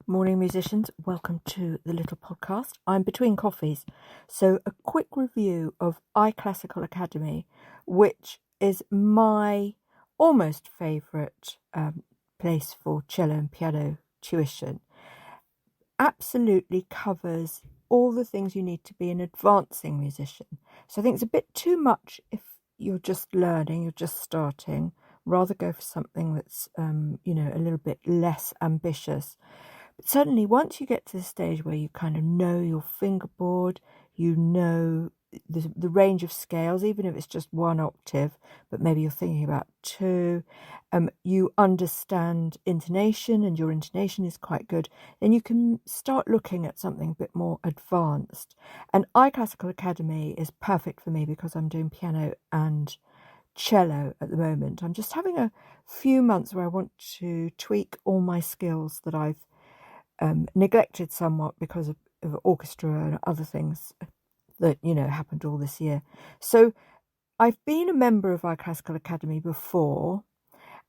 Morning musicians, welcome to the little podcast. I'm between coffees, so a quick review of iClassical Academy, which is my almost favourite place for cello and piano tuition. Absolutely covers all the things you need to be an advancing musician. So I think it's a bit too much if you're just learning, you're just starting. Rather go for something that's a little bit less ambitious. But certainly once you get to the stage where you kind of know your fingerboard, you know the range of scales, even if it's just one octave, but maybe you're thinking about two, you understand intonation and your intonation is quite good, then you can start looking at something a bit more advanced. And iClassical Academy is perfect for me because I'm doing piano and cello at the moment. I'm just having a few months where I want to tweak all my skills that I've neglected somewhat because of orchestra and other things that happened all this year. So I've been a member of iClassical Academy before,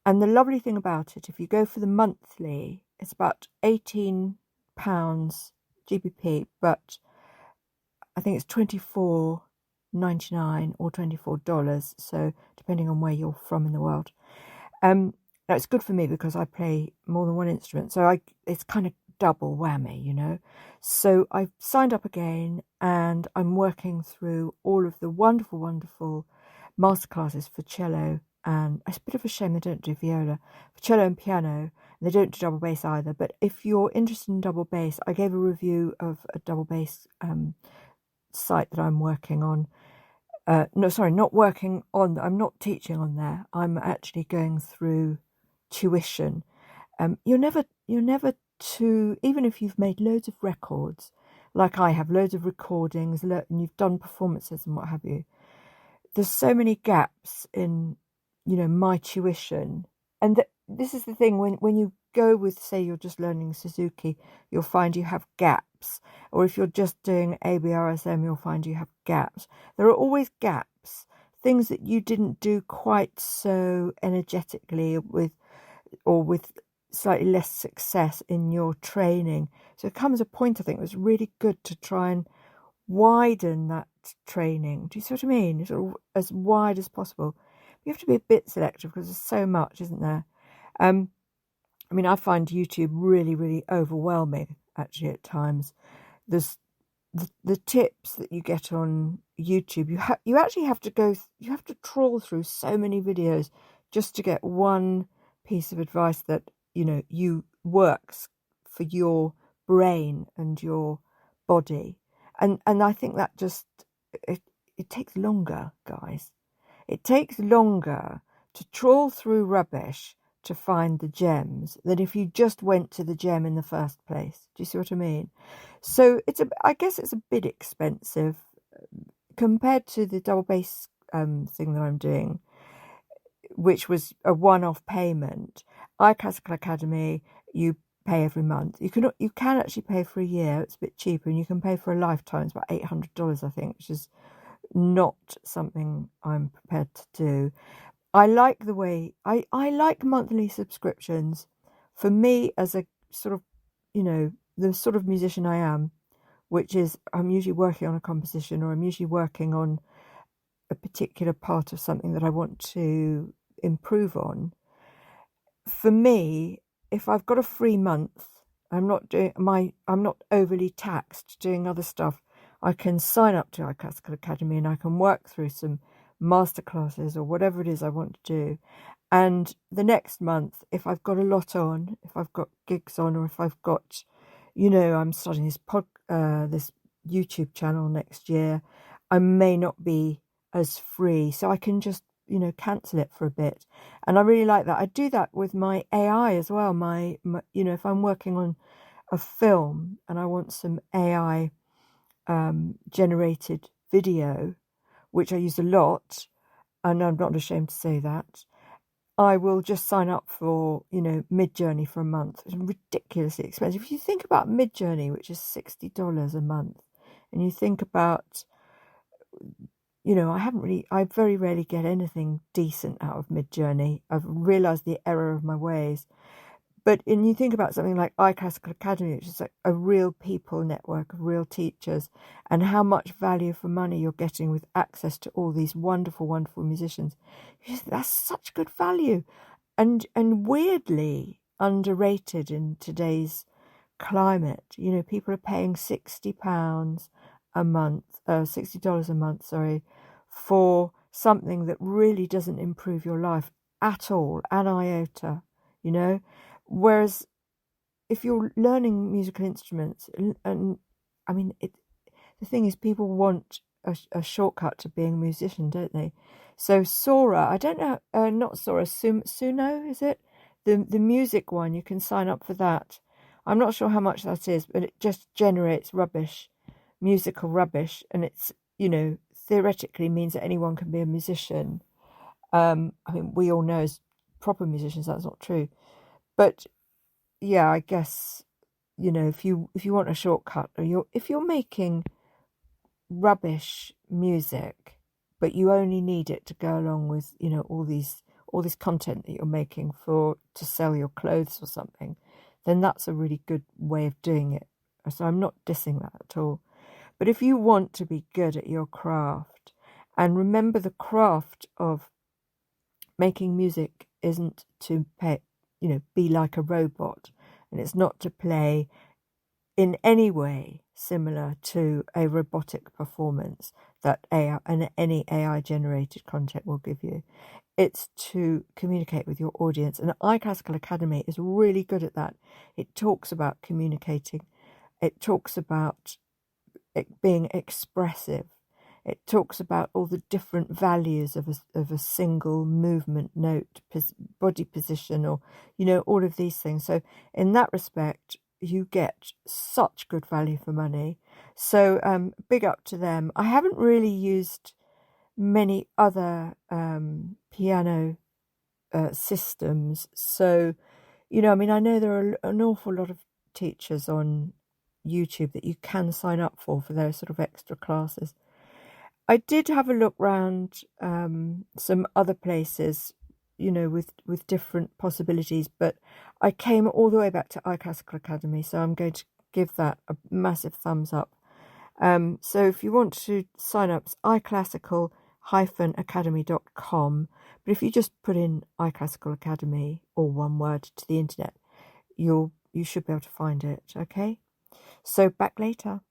and the lovely thing about it, if you go for the monthly, it's about £18 GBP, but I think it's $24.99 or $24, so depending on where you're from in the world. Now it's good for me because I play more than one instrument, so it's kind of double whammy, So I've signed up again and I'm working through all of the wonderful masterclasses for cello, and it's a bit of a shame they don't do viola, for cello and piano, and they don't do double bass either. But if you're interested in double bass, I gave a review of a double bass site that I'm working on. I'm not teaching on there. I'm actually going through tuition. You're never even if you've made loads of records, like I have, loads of recordings, and you've done performances and what have you, there's so many gaps in, my tuition. And this is the thing, when you go with, say, you're just learning Suzuki, you'll find you have gaps. Or if you're just doing ABRSM, you'll find you have gaps. There are always gaps, things that you didn't do quite so energetically with slightly less success in your training. So it comes a point, I think, it was really good to try and widen that training. Do you see what I mean? Sort of as wide as possible. You have to be a bit selective because there's so much, isn't there? I find YouTube really, really overwhelming, actually, at times. There's the tips that you get on YouTube. You actually have to you have to trawl through so many videos just to get one piece of advice that you works for your brain and your body, and I think that just it takes longer, guys. It takes longer to trawl through rubbish to find the gems than if you just went to the gem in the first place. Do you see what I mean? So I guess it's a bit expensive compared to the double bass thing that I'm doing, which was a one-off payment. iClassical Academy, you pay every month. You can actually pay for a year. It's a bit cheaper, and you can pay for a lifetime. It's about $800, I think, which is not something I'm prepared to do. I like the way I like monthly subscriptions. For me, as a sort of the sort of musician I am, which is I'm usually working on a composition, or I'm usually working on a particular part of something that I want to improve on. For me, if I've got a free month, I'm not overly taxed doing other stuff. I can sign up to iClassical Academy and I can work through some masterclasses or whatever it is I want to do. And the next month, if I've got a lot on, if I've got gigs on, or if I've got, I'm starting this this YouTube channel next year, I may not be as free, so I can just cancel it for a bit. And I really like that. I do that with my AI as well. My if I'm working on a film and I want some AI generated video, which I use a lot, and I'm not ashamed to say that, I will just sign up for Midjourney for a month. It's ridiculously expensive. If you think about Midjourney, which is $60 a month, and you think about I very rarely get anything decent out of Midjourney. I've realised the error of my ways. But and you think about something like iClassical Academy, which is like a real people network of real teachers, and how much value for money you're getting with access to all these wonderful, wonderful musicians. That's such good value, and weirdly underrated in today's climate. You know, people are paying £60 a month, $60 a month, sorry, for something that really doesn't improve your life at all, an iota, you know. Whereas if you're learning musical instruments, and I mean, the thing is, people want a shortcut to being a musician, don't they? So Sora, I don't know, not Sora, Suno, is it? The music one, you can sign up for that. I'm not sure how much that is, but it just generates rubbish, musical rubbish, and it's, you know, theoretically means that anyone can be a musician. I mean, we all know as proper musicians that's not true. But yeah, I guess, you know, if you want a shortcut, or if you're making rubbish music, but you only need it to go along with, you know, all this content that you're making to sell your clothes or something, then that's a really good way of doing it. So I'm not dissing that at all. But if you want to be good at your craft, and remember, the craft of making music isn't to be like a robot, and it's not to play in any way similar to a robotic performance that AI and any AI generated content will give you. It's to communicate with your audience, and iClassical Academy is really good at that. It talks about communicating. It talks about it being expressive. It talks about all the different values of a single movement, note, body position, or, you know, all of these things. So in that respect, you get such good value for money. So big up to them. I haven't really used many other piano systems. So, you know, I mean, I know there are an awful lot of teachers on YouTube that you can sign up for those sort of extra classes. I did have a look round some other places, you know, with different possibilities, but I came all the way back to iClassical Academy, so I'm going to give that a massive thumbs up. So if you want to sign up, it's iClassical-academy.com, but if you just put in iClassical Academy, or one word, to the internet, you should be able to find it, okay? So back later.